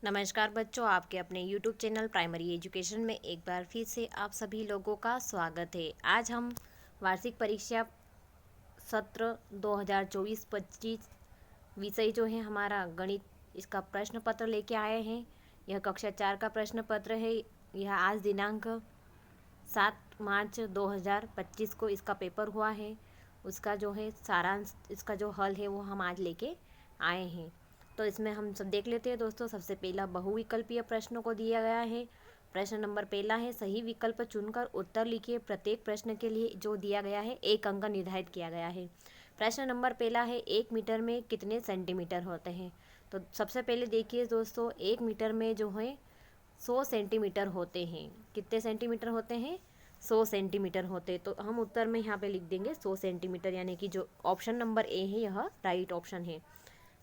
नमस्कार बच्चों, आपके अपने YouTube चैनल प्राइमरी एजुकेशन में एक बार फिर से आप सभी लोगों का स्वागत है। आज हम वार्षिक परीक्षा सत्र 2024-25 विषय जो है हमारा गणित, इसका प्रश्न पत्र लेके आए हैं। यह कक्षा 4 का प्रश्न पत्र है। यह आज दिनांक 7 मार्च 2025 को इसका पेपर हुआ है। उसका जो है सारांश, इसका जो हल है वो हम आज लेके आए हैं। तो इसमें हम सब देख लेते हैं दोस्तों। सबसे पहला बहुविकल्पीय प्रश्नों को दिया गया है। प्रश्न नंबर पहला है, सही विकल्प चुनकर उत्तर लिखिए। प्रत्येक प्रश्न के लिए जो दिया गया है 1 अंक निर्धारित किया गया है। प्रश्न नंबर पहला है, 1 मीटर में कितने सेंटीमीटर होते हैं। तो सबसे पहले देखिए दोस्तों, 1 मीटर में जो है 100 सेंटीमीटर होते हैं। कितने सेंटीमीटर होते हैं? 100 सेंटीमीटर होते। तो हम उत्तर में यहाँ पे लिख देंगे 100 सेंटीमीटर, यानी कि जो ऑप्शन नंबर ए है यह राइट ऑप्शन है,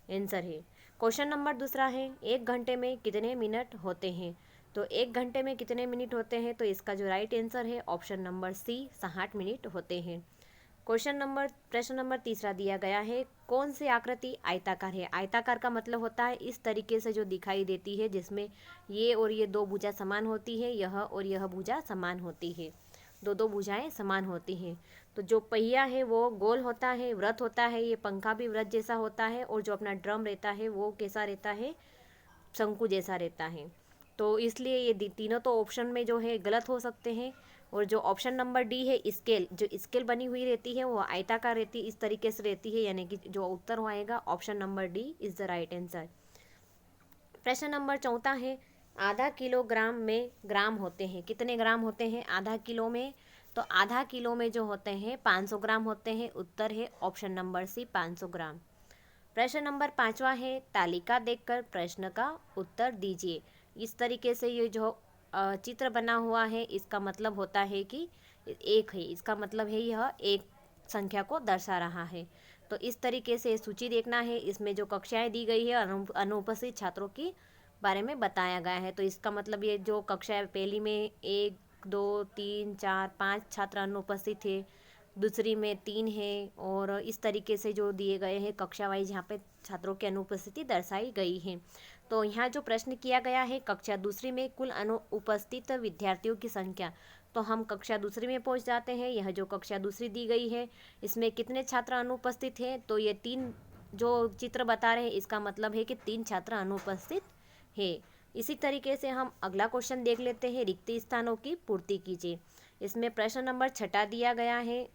आंसर है। क्वेश्चन नंबर दूसरा है, 1 घंटे में कितने मिनट होते हैं। तो 1 घंटे में कितने मिनट होते हैं, तो इसका जो राइट आंसर है ऑप्शन नंबर सी, 60 मिनट होते हैं। प्रश्न नंबर तीसरा दिया गया है, कौन सी आकृति आयताकार है। आयताकार का मतलब होता है इस तरीके से जो दिखाई देती है, जिसमें ये और ये दो भुजा समान होती है, यह और यह भुजा समान होती है, दो भुजाएं समान होती हैं। तो जो पहिया है वो गोल होता है, वृत्त होता है, ये पंखा भी वृत्त जैसा होता है, और जो अपना ड्रम रहता है वो कैसा रहता है, शंकु जैसा रहता है। तो इसलिए ये तीनों तो ऑप्शन में जो है गलत हो सकते हैं। और जो ऑप्शन नंबर डी है, स्केल, जो स्केल बनी हुई रहती है वो आयताकार रहती है, इस तरीके से रहती है, यानी कि जो उत्तर हो आएगा option number D is the right answer. प्रश्न नंबर चौथा है, आधा किलोग्राम में ग्राम होते हैं। कितने ग्राम होते हैं आधा किलो में। तो आधा किलो में जो होते हैं 500 ग्राम होते हैं। उत्तर है ऑप्शन नंबर सी, 500 ग्राम। प्रश्न नंबर पांचवा है, तालिका देखकर प्रश्न का उत्तर दीजिए। इस तरीके से ये जो चित्र बना हुआ है, इसका मतलब होता है कि एक है, इसका मतलब है यह एक संख्या को दर्शा रहा है। तो इस तरीके से सूची देखना है, इसमें जो कक्षाएं दी गई है अनुपस्थित छात्रों की बारे में बताया गया है। तो इसका मतलब ये जो कक्षा पहली में 1 2 3 4 5 छात्र अनुपस्थित थे, दूसरी में 3 है, और इस तरीके से जो दिए गए हैं कक्षा वाइज यहाँ पे छात्रों की अनुपस्थिति दर्शाई गई है। तो यहाँ जो प्रश्न किया गया है, कक्षा दूसरी में कुल अनुपस्थित विद्यार्थियों की संख्या। तो हम कक्षा दूसरी में पहुँच जाते हैं। यह जो कक्षा दूसरी दी गई है, इसमें कितने छात्र अनुपस्थित हैं, तो ये 3 जो चित्र बता रहे हैं, इसका मतलब है कि 3 छात्र अनुपस्थित है। इसी तरीके से हम अगला क्वेश्चन देख लेते हैं, रिक्त स्थानों की पूर्ति कीजिए। इसमें प्रश्न नंबर 6 दिया गया है,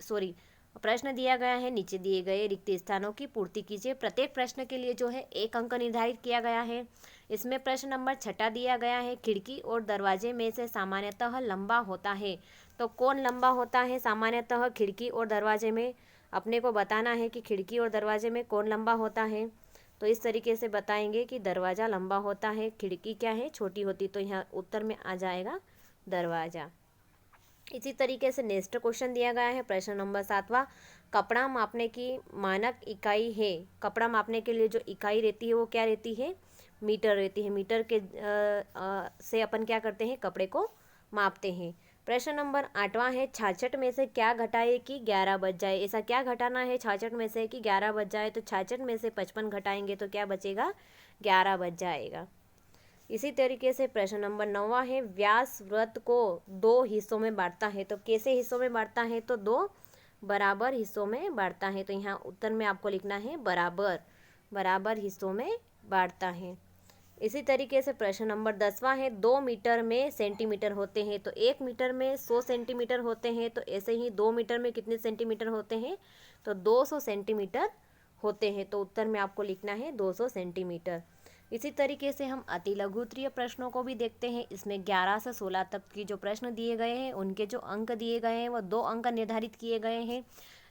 प्रश्न दिया गया है, नीचे दिए गए रिक्त स्थानों की पूर्ति कीजिए। प्रत्येक प्रश्न के लिए जो है 1 अंक निर्धारित किया गया है। इसमें प्रश्न नंबर 6 दिया गया है, खिड़की और दरवाजे में से सामान्यतः लंबा होता है। तो कौन लंबा होता है सामान्यतः खिड़की और दरवाजे में, अपने को बताना है कि खिड़की और दरवाजे में कौन लंबा होता है। तो इस तरीके से बताएंगे कि दरवाज़ा लंबा होता है, खिड़की क्या है, छोटी होती। तो यहाँ उत्तर में आ जाएगा दरवाज़ा। इसी तरीके से नेक्स्ट क्वेश्चन दिया गया है, प्रश्न नंबर 7वां, कपड़ा मापने की मानक इकाई है। कपड़ा मापने के लिए जो इकाई रहती है वो क्या रहती है, मीटर रहती है। मीटर के से अपन क्या करते हैं, कपड़े को मापते हैं। प्रश्न नंबर 8वां है, 66 में से क्या घटाए कि 11 बच जाए। ऐसा क्या घटाना है 66 में से कि 11 बच जाए। तो 66 में से 55 घटाएंगे तो क्या बचेगा, 11 बच जाएगा। इसी तरीके से प्रश्न नंबर 9वां है, व्यास वृत्त को 2 हिस्सों में बांटता है। तो कैसे हिस्सों में बांटता है, तो 2 बराबर हिस्सों में बांटता है। तो यहाँ उत्तर में आपको लिखना है बराबर हिस्सों में बांटता है। इसी तरीके से प्रश्न नंबर 10वां है, 2 मीटर में सेंटीमीटर होते हैं। तो 1 मीटर में 100 सेंटीमीटर होते हैं। तो ऐसे ही 2 मीटर में कितने सेंटीमीटर होते हैं, तो 200 सेंटीमीटर होते हैं। तो उत्तर में आपको लिखना है 200 सेंटीमीटर। इसी तरीके से हम अति लघुत्तरीय प्रश्नों को भी देखते हैं। इसमें 11 से 16 तक की जो प्रश्न दिए गए हैं, उनके जो अंक दिए गए हैं वो 2 अंक निर्धारित किए गए हैं।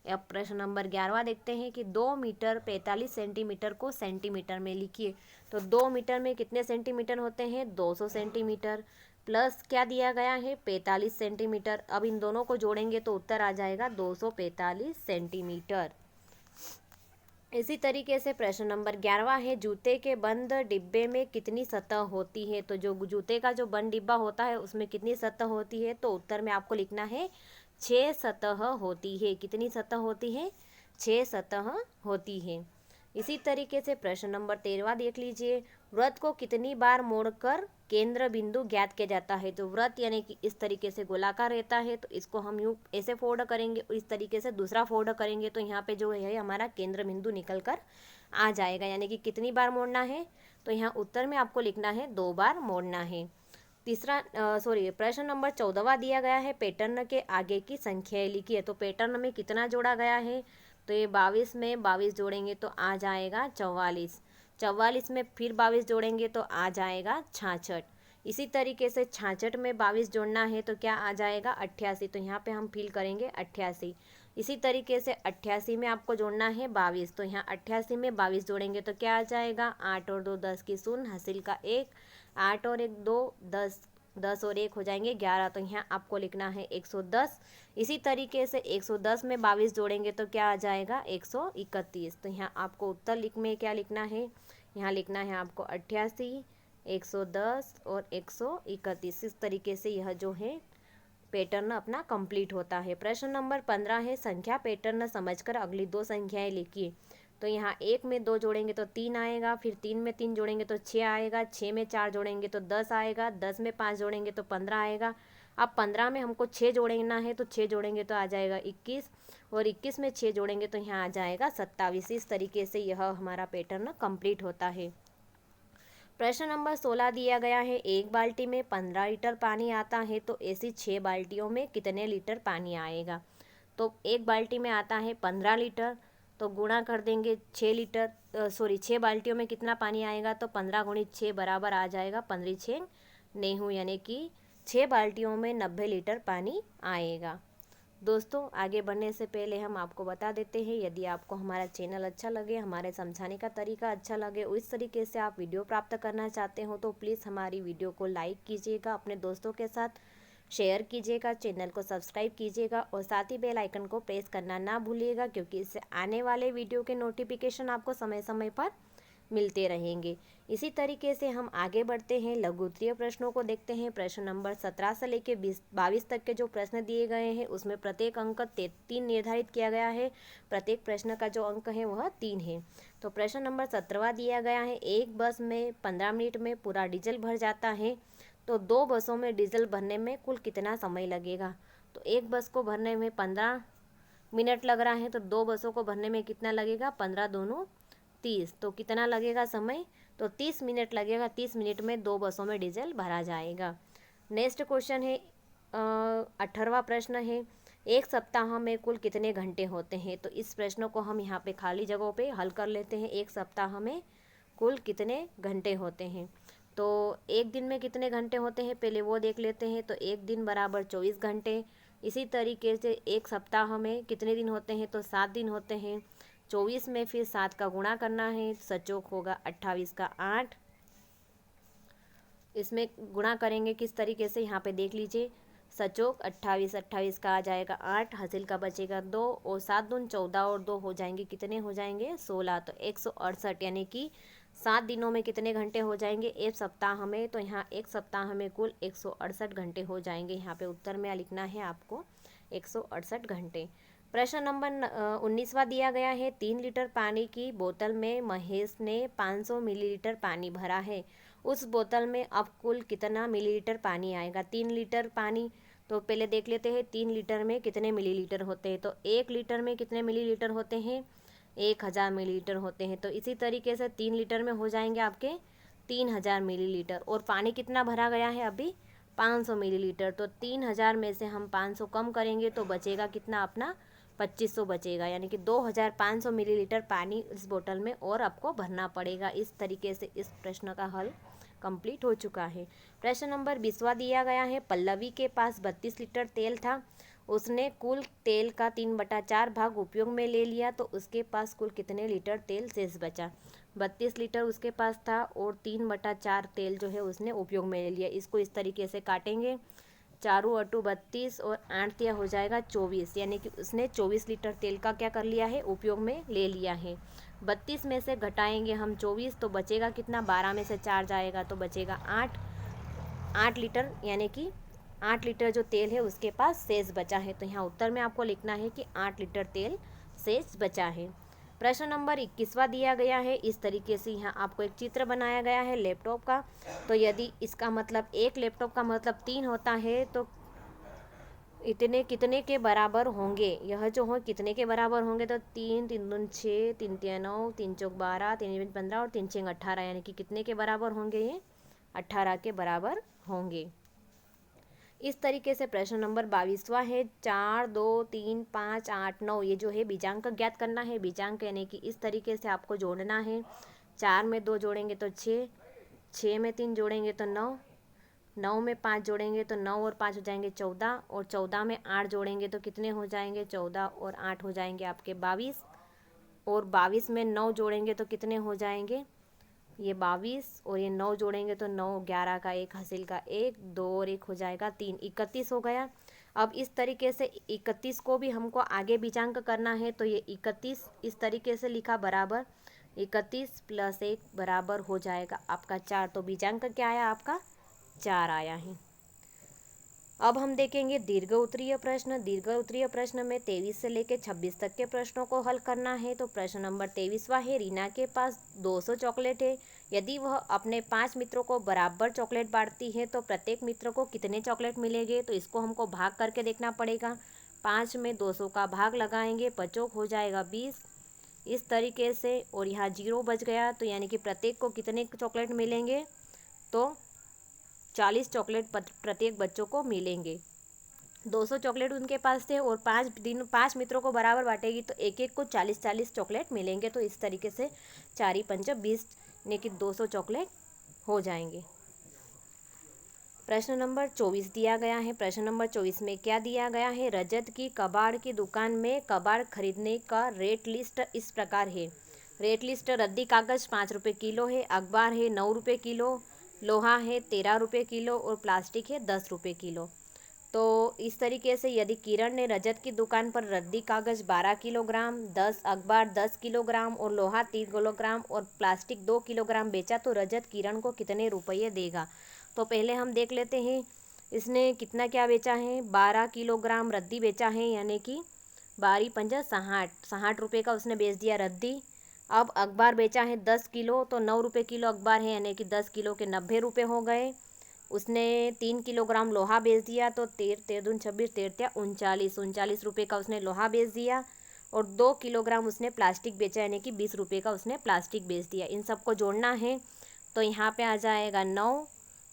अब प्रश्न नंबर 11वां देखते हैं कि 2 मीटर 45 सेंटीमीटर को सेंटीमीटर में लिखिए। तो 2 मीटर में कितने सेंटीमीटर होते हैं, 200 सेंटीमीटर, प्लस क्या दिया गया है, 45 सेंटीमीटर। अब इन दोनों को जोड़ेंगे तो उत्तर आ जाएगा 245 सेंटीमीटर। इसी तरीके से प्रश्न नंबर 11वां है, जूते के बंद डिब्बे में कितनी सतह होती है। तो जो जूते का जो बंद डिब्बा होता है उसमें कितनी सतह होती है, तो उत्तर में आपको लिखना है 6 सतह होती है। कितनी सतह होती है, 6 सतह होती है। इसी तरीके से प्रश्न नंबर 13वां देख लीजिए, वृत्त को कितनी बार मोड़कर केंद्र बिंदु ज्ञात किया जाता है। तो वृत्त यानी कि इस तरीके से गोलाकार रहता है, तो इसको हम यूँ ऐसे फोल्ड करेंगे और इस तरीके से दूसरा फोल्ड करेंगे तो यहाँ पे जो है हमारा केंद्र बिंदु निकल कर आ जाएगा। यानी कि कितनी बार मोड़ना है, तो यहाँ उत्तर में आपको लिखना है 2 बार मोड़ना है। प्रश्न नंबर 14वां दिया गया है, पैटर्न के आगे की संख्याएं लिखिए। तो पैटर्न में कितना जोड़ा गया है, तो ये 22 में 22 जोड़ेंगे तो आ जाएगा 44। 44 में फिर 22 जोड़ेंगे तो आ जाएगा 66। इसी तरीके से 66 में 22 जोड़ना है तो क्या आ जाएगा 88। तो यहाँ पे हम फिल करेंगे 88। इसी तरीके से 88 में आपको जोड़ना है 22, तो यहाँ 88 में 22 जोड़ेंगे तो क्या आ जाएगा 8 और 2 10 की शून्य, हासिल का 1, 8 और 1 2 10, 10 और 1 हो जाएंगे 11। तो यहाँ आपको लिखना है 110। इसी तरीके से 110 में 22 जोड़ेंगे तो क्या आ जाएगा 131। तो यहाँ आपको उत्तर में क्या लिखना है, यहाँ लिखना है आपको 88, 110 और 131। इस तरीके से यह जो है पैटर्न अपना कंप्लीट होता है। प्रश्न नंबर 15 है, संख्या पैटर्न समझकर अगली 2 संख्याएं लिखिए। तो यहाँ 1 में 2 जोड़ेंगे तो 3 आएगा, फिर 3 में 3 जोड़ेंगे तो 6 आएगा, 6 में 4 जोड़ेंगे तो 10 आएगा, 10 में 5 जोड़ेंगे तो 15 आएगा। अब 15 में हमको 6 जोड़ना है तो 6 जोड़ेंगे तो आ जाएगा 21, और 21 में 6 जोड़ेंगे तो यहाँ आ जाएगा 27। इस तरीके से यह हमारा पैटर्न कंप्लीट होता है। प्रश्न नंबर 16 दिया गया है, एक बाल्टी में 15 लीटर पानी आता है तो ऐसी 6 बाल्टियों में कितने लीटर पानी आएगा। तो एक बाल्टी में आता है 15 लीटर, तो गुणा कर देंगे 6 बाल्टियों में कितना पानी आएगा, तो 15 गुणित 6 बराबर आ जाएगा 15 6 नेहू, यानी कि 6 बाल्टियों में 90 लीटर पानी आएगा। दोस्तों, आगे बढ़ने से पहले हम आपको बता देते हैं, यदि आपको हमारा चैनल अच्छा लगे, हमारे समझाने का तरीका अच्छा लगे, उस तरीके से आप वीडियो प्राप्त करना चाहते हो तो प्लीज़ हमारी वीडियो को लाइक कीजिएगा, अपने दोस्तों के साथ शेयर कीजिएगा, चैनल को सब्सक्राइब कीजिएगा और साथ ही बेल आइकन को प्रेस करना ना भूलिएगा, क्योंकि इससे आने वाले वीडियो के नोटिफिकेशन आपको समय समय पर मिलते रहेंगे। इसी तरीके से हम आगे बढ़ते हैं, लघु उत्तरीय प्रश्नों को देखते हैं। प्रश्न नंबर 17 से लेकर 22 तक के जो प्रश्न दिए गए हैं उसमें प्रत्येक अंक 3 निर्धारित किया गया है। प्रत्येक प्रश्न का जो अंक है वह 3 है। तो प्रश्न नंबर 17वां दिया गया है, एक बस में 15 मिनट में पूरा डीजल भर जाता है तो 2 बसों में डीजल भरने में कुल कितना समय लगेगा। तो एक बस को भरने में 15 मिनट लग रहा है तो 2 बसों को भरने में कितना लगेगा, 15 दूनी 30, तो कितना लगेगा समय, तो 30 मिनट लगेगा। 30 मिनट में 2 बसों में डीजल भरा जाएगा। नेक्स्ट क्वेश्चन है 18वां प्रश्न है, एक सप्ताह में कुल कितने घंटे होते हैं। तो इस प्रश्न को हम यहाँ पे खाली जगहों पे हल कर लेते हैं। एक सप्ताह में कुल कितने घंटे होते हैं, तो एक दिन में कितने घंटे होते हैं पहले वो देख लेते हैं। तो एक दिन बराबर 24 घंटे। इसी तरीके से एक सप्ताह में कितने दिन होते हैं, तो 7 दिन होते हैं। 24 में फिर 7 का गुणा करना है, सचोक होगा 28 का 8। इसमें गुणा करेंगे किस तरीके से, यहाँ पे देख लीजिए, सचोक 28, 28 का आ जाएगा 8, हासिल का बचेगा 2, और 7 दून 14 और 2 हो जाएंगे, कितने हो जाएंगे 16, तो 168, यानी कि 7 दिनों में कितने घंटे हो जाएंगे एक सप्ताह में। तो यहाँ एक सप्ताह में कुल 168 घंटे हो जाएंगे। यहाँ पे उत्तर में लिखना है आपको 168 घंटे। प्रश्न नंबर 19वां दिया गया है, 3 लीटर पानी की बोतल में महेश ने 500 मिलीलीटर पानी भरा है, उस बोतल में अब कुल कितना मिलीलीटर पानी आएगा। 3 लीटर पानी, तो पहले देख लेते हैं 3 लीटर में कितने मिलीलीटर होते हैं। तो 1 लीटर में कितने मिलीलीटर होते हैं, 1000 मिलीलीटर होते हैं। तो इसी तरीके से 3 लीटर में हो जाएंगे आपके 3000 मिलीलीटर, और पानी कितना भरा गया है अभी 500 मिलीलीटर। तो 3000 में से हम 500 कम करेंगे तो बचेगा कितना अपना 2500 बचेगा, यानी कि 2500 मिलीलीटर पानी इस बोतल में और आपको भरना पड़ेगा। इस तरीके से इस प्रश्न का हल कंप्लीट हो चुका है। प्रश्न नंबर 20वां दिया गया है, पल्लवी के पास 32 लीटर तेल था, उसने कुल तेल का 3/4 भाग उपयोग में ले लिया, तो उसके पास कुल कितने लीटर तेल शेष बचा। 32 लीटर उसके पास था और 3/4 तेल जो है उसने उपयोग में ले लिया। इसको इस तरीके से काटेंगे, 4 अट्टू 32 और 8 तिया हो जाएगा 24, यानी कि उसने 24 लीटर तेल का क्या कर लिया है, उपयोग में ले लिया है। 32 में से घटाएंगे हम 24 तो बचेगा कितना, 12 में से 4 जाएगा तो बचेगा 8 लीटर, यानी कि 8 लीटर जो तेल है उसके पास शेष बचा है। तो यहाँ उत्तर में आपको लिखना है कि 8 लीटर तेल शेष बचा है। प्रश्न नंबर 21वां दिया गया है। इस तरीके से यहाँ आपको एक चित्र बनाया गया है लैपटॉप का। तो यदि इसका मतलब एक लैपटॉप का मतलब 3 होता है तो इतने कितने के बराबर होंगे, यह जो हो कितने के बराबर होंगे, तो 3 3 दूनी 6, 3 तिया 9, 3 चौक 12, 3 पंच 15 और 3 छः 18, यानी कि कितने के बराबर होंगे, ये 18 के बराबर होंगे। इस तरीके से प्रश्न नंबर 22वां है। 4 2 3 5 8 9, ये जो है बीजांक ज्ञात करना है। बीजांक यानी कि इस तरीके से आपको जोड़ना है। 4 में 2 जोड़ेंगे तो 6, 6 में 3 जोड़ेंगे तो 9, 9 में 5 जोड़ेंगे तो 9 और 5 हो जाएंगे 14, और 14 में 8 जोड़ेंगे तो कितने हो जाएंगे, 14 और 8 हो जाएंगे आपके 22, और 22 में 9 जोड़ेंगे तो कितने हो जाएंगे, ये 22, और ये 9 जोड़ेंगे तो 9, 11 का 1 हासिल का 1, 2 और 1 हो जाएगा 3, 31 हो गया। अब इस तरीके से 31 को भी हमको आगे बीजांक करना है। तो ये 31 इस तरीके से लिखा बराबर 31 + 1 बराबर हो जाएगा आपका 4। तो बीजांक क्या आया आपका, 4 आया है। अब हम देखेंगे दीर्घ उत्तरीय प्रश्न। दीर्घ उत्तरीय प्रश्न में 23 से लेकर 26 तक के प्रश्नों को हल करना है। तो प्रश्न नंबर 23वां है। रीना के पास 200 चॉकलेट है। यदि वह अपने 5 मित्रों को बराबर चॉकलेट बांटती है तो प्रत्येक मित्र को कितने चॉकलेट मिलेंगे। तो इसको हमको भाग करके देखना पड़ेगा। 5 में 200 का भाग लगाएंगे, 5 हो जाएगा 20, इस तरीके से, और यहाँ 0 बच गया। तो यानी कि प्रत्येक को कितने चॉकलेट मिलेंगे, तो 40 चॉकलेट प्रत्येक बच्चों को मिलेंगे। 200 चॉकलेट उनके पास थे और 5 मित्रों को बराबर बांटेगी तो एक एक को 40-40 चॉकलेट मिलेंगे। तो इस तरीके से 4 × 5 = 20, यानी कि 200 चॉकलेट हो जाएंगे। प्रश्न नंबर 24 दिया गया है। प्रश्न नंबर 24 में क्या दिया गया है। रजत की कबाड़ की दुकान में कबाड़ खरीदने का रेट लिस्ट इस प्रकार है। रेट लिस्ट: रद्दी कागज़ 5 रुपये किलो है, अखबार है 9 रुपये किलो, लोहा है 13 रुपये किलो और प्लास्टिक है 10 रुपये किलो। तो इस तरीके से यदि किरण ने रजत की दुकान पर रद्दी कागज़ 12 किलोग्राम, 10 अखबार 10 किलोग्राम और लोहा 3 किलोग्राम और प्लास्टिक 2 किलोग्राम बेचा तो रजत किरण को कितने रुपये देगा। तो पहले हम देख लेते हैं इसने कितना क्या बेचा है। 12 किलोग्राम रद्दी बेचा है, यानी कि 12 × 5 = 60, 60 रुपये का उसने बेच दिया रद्दी। अब अखबार बेचा है 10 किलो, तो 9 रुपये किलो अखबार है, यानी कि 10 किलो के 90 रुपये हो गए। उसने 3 किलोग्राम लोहा बेच दिया, तो 13 दूनी 26, 13 39, 39 रुपये का उसने लोहा बेच दिया। और 2 किलोग्राम उसने प्लास्टिक बेचा, यानी कि 20 रुपये का उसने प्लास्टिक बेच दिया। इन सबको जोड़ना है तो यहाँ पे आ जाएगा 9,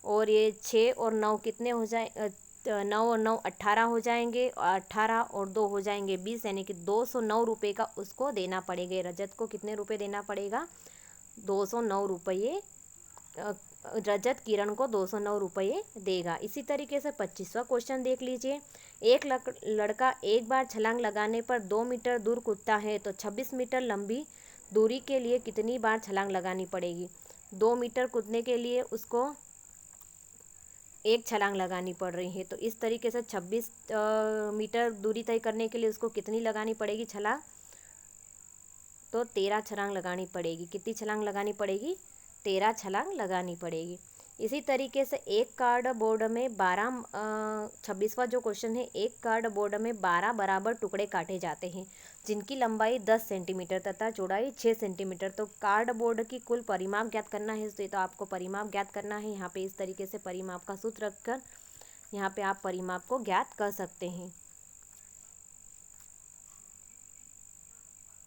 और ये 6 और 9 कितने हो जाए, 9 और 9 18 हो जाएंगे, और 18 और 2 हो जाएंगे 20, यानी कि 209 रुपये का उसको देना पड़ेगा। रजत को कितने रुपये देना पड़ेगा, 209 रुपये। रजत किरण को 209 रुपये देगा। इसी तरीके से 25वां क्वेश्चन देख लीजिए। एक लड़का एक बार छलांग लगाने पर 2 मीटर दूर कूदता है तो 26 मीटर लंबी दूरी के लिए कितनी बार छलांग लगानी पड़ेगी। 2 मीटर कूदने के लिए उसको एक छलांग लगानी पड़ रही है। तो इस तरीके से 26 मीटर दूरी तय करने के लिए उसको कितनी लगानी पड़ेगी छलांग, तो 13 छलांग लगानी पड़ेगी। कितनी छलांग लगानी पड़ेगी, 13 छलांग लगानी पड़ेगी। इसी तरीके से एक कार्ड बोर्ड में 26वां जो क्वेश्चन है, एक कार्ड बोर्ड में 12 बराबर टुकड़े काटे जाते हैं जिनकी लंबाई 10 सेंटीमीटर तथा चौड़ाई 6 सेंटीमीटर। तो कार्ड बोर्ड की कुल परिमाप ज्ञात करना है। तो आपको परिमाप ज्ञात करना है। यहाँ पे इस तरीके से परिमाप का सूत्र रखकर यहाँ पे आप परिमाप को ज्ञात कर सकते हैं।